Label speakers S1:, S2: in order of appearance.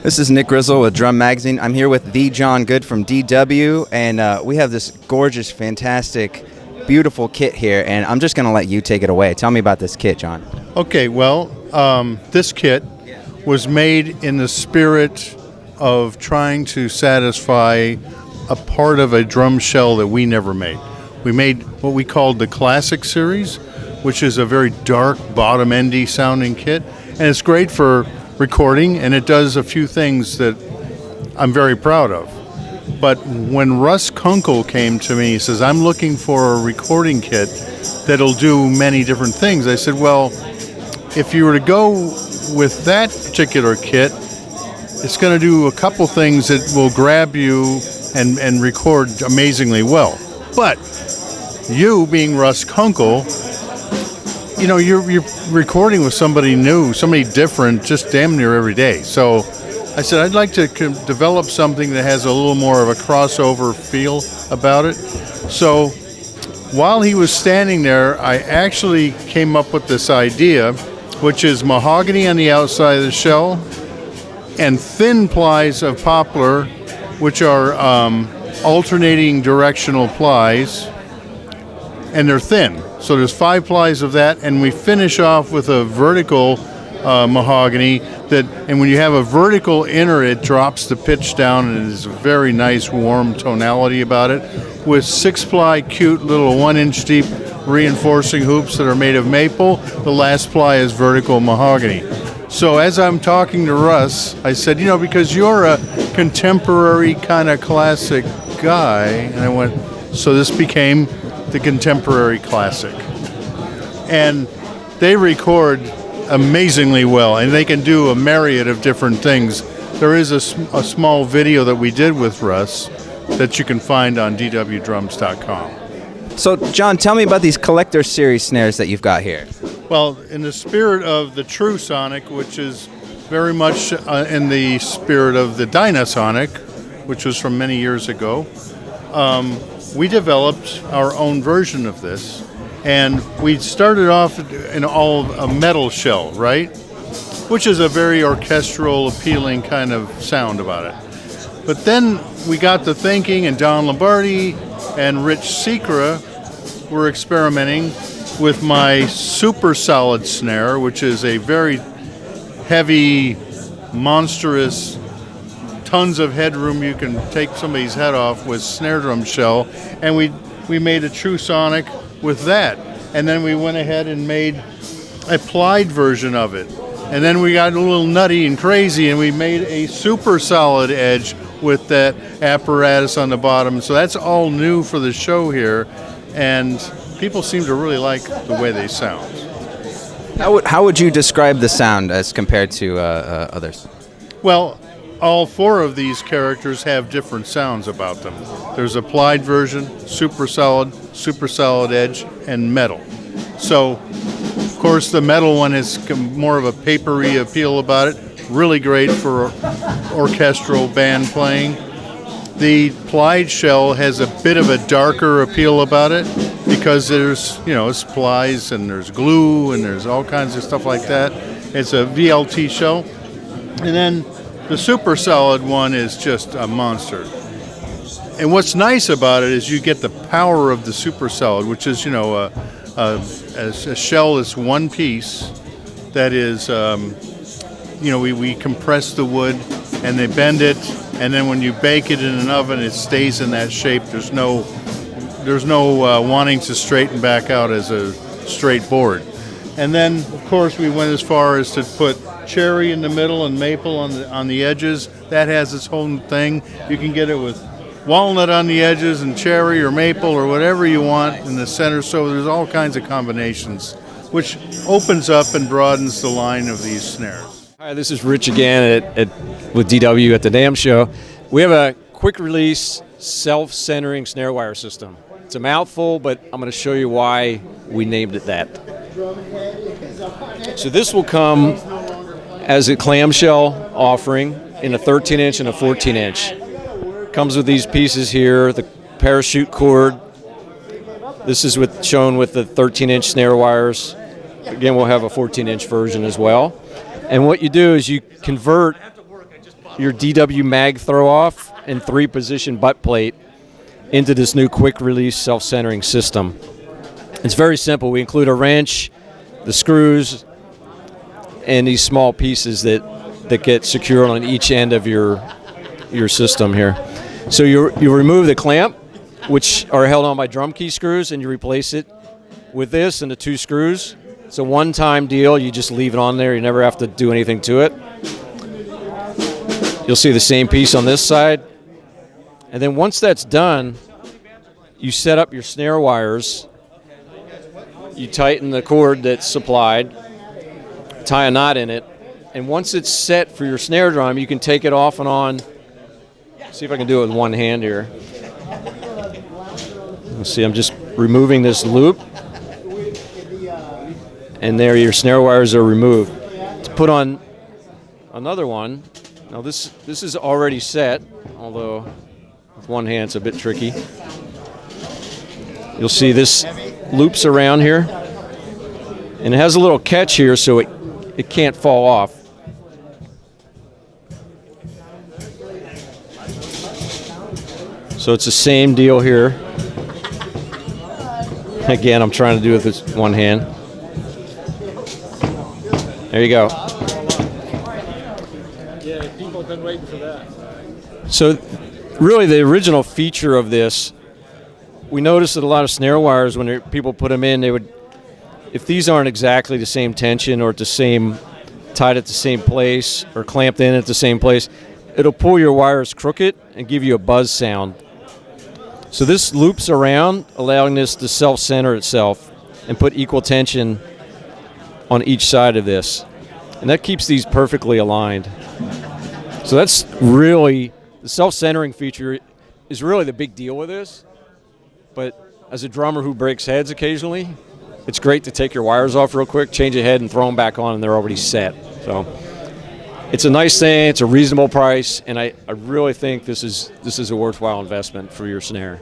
S1: This is Nick Grizzle with Drum Magazine. I'm here with the John Good from DW, and we have this gorgeous, fantastic, beautiful kit here, and I'm just going to let you take it away. Tell me about this kit, John.
S2: Okay, well, this kit was made in the spirit of trying to satisfy a part of a drum shell that we never made. We made what we called the Classic Series, which is a very dark, bottom-endy sounding kit, and it's great for recording, and it does a few things that I'm very proud of. But when Russ Kunkel came to me, he says, I'm looking for a recording kit that'll do many different things. I said, well, if you were to go with that particular kit, it's going to do a couple things that will grab you and record amazingly well. But you, being Russ Kunkel, you know, you're recording with somebody new, somebody different, just damn near every day. So I said, I'd like to develop something that has a little more of a crossover feel about it. So while he was standing there, I actually came up with this idea, which is mahogany on the outside of the shell and thin plies of poplar, which are alternating directional plies, and they're thin. So there's 5 plies of that, and we finish off with a vertical mahogany and when you have a vertical inner, it drops the pitch down, and it is a very nice warm tonality about it, with 6-ply cute little 1-inch deep reinforcing hoops that are made of maple. The last ply is vertical mahogany. So as I'm talking to Russ, I said, you know, because you're a contemporary kind of classic guy, and I went, so this became the Contemporary Classic. And they record amazingly well, and they can do a myriad of different things. There is a small video that we did with Russ that you can find on dwdrums.com.
S1: So, John, tell me about these collector series snares that you've got here.
S2: Well, in the spirit of the True Sonic, which is very much in the spirit of the Dynasonic, which was from many years ago, we developed our own version of this, and we started off in all a metal shell, right? Which is a very orchestral, appealing kind of sound about it. But then we got to thinking, and Don Lombardi and Rich Secra were experimenting with my super solid snare, which is a very heavy, monstrous, tons of headroom, you can take somebody's head off with snare drum shell, and we made a True Sonic with that. And then we went ahead and made a plied version of it. And then we got a little nutty and crazy, and we made a super solid edge with that apparatus on the bottom. So that's all new for the show here, and people seem to really like the way they sound.
S1: How would you describe the sound as compared to others?
S2: Well, all 4 of these characters have different sounds about them. There's a plied version, super solid edge, and metal. So, of course, the metal one has more of a papery appeal about it. Really great for orchestral band playing. The plied shell has a bit of a darker appeal about it because there's, you know, it's plies and there's glue and there's all kinds of stuff like that. It's a VLT shell. And then the super solid one is just a monster. And what's nice about it is you get the power of the super solid, which is, you know, a shell that's one piece that is, you know, we compress the wood and they bend it, and then when you bake it in an oven, it stays in that shape. There's no wanting to straighten back out as a straight board. And then, of course, we went as far as to put cherry in the middle and maple on the edges. That has its own thing. You can get it with walnut on the edges and cherry or maple or whatever you want in the center. So there's all kinds of combinations, which opens up and broadens the line of these snares.
S3: Hi, this is Rich again with DW at the NAMM show. We have a quick release self-centering snare wire system. It's a mouthful, but I'm going to show you why we named it that. So this will come as a clamshell offering in a 13-inch and a 14-inch. Comes with these pieces here, the parachute cord. This is shown with the 13-inch snare wires. Again, we'll have a 14-inch version as well. And what you do is you convert your DW mag throw off and 3-position butt plate into this new quick release self-centering system. It's very simple. We include a wrench, the screws, and these small pieces that get secured on each end of your system here. So you remove the clamp, which are held on by drum key screws, and you replace it with this and the 2 screws. It's a one-time deal. You just leave it on there. You never have to do anything to it. You'll see the same piece on this side. And then once that's done, you set up your snare wires. You tighten the cord that's supplied, tie a knot in it, and once it's set for your snare drum, you can take it off and on. See if I can do it with one hand here. Let's see, I'm just removing this loop, and there your snare wires are removed. To put on another one, now this is already set, although with one hand it's a bit tricky. You'll see this loops around here, and it has a little catch here so it can't fall off. So it's the same deal here. Again, I'm trying to do it with this one hand. There you go.
S4: Yeah, people have been waiting for that.
S3: So really the original feature of this, we noticed that a lot of snare wires, when people put them in, they would, if these aren't exactly the same tension or tied at the same place or clamped in at the same place, it'll pull your wires crooked and give you a buzz sound. So this loops around, allowing this to self-center itself and put equal tension on each side of this. And that keeps these perfectly aligned. So that's really, the self-centering feature is really the big deal with this. But as a drummer who breaks heads occasionally, it's great to take your wires off real quick, change a head, and throw them back on, and they're already set. So it's a nice thing, it's a reasonable price, and I really think this is a worthwhile investment for your snare.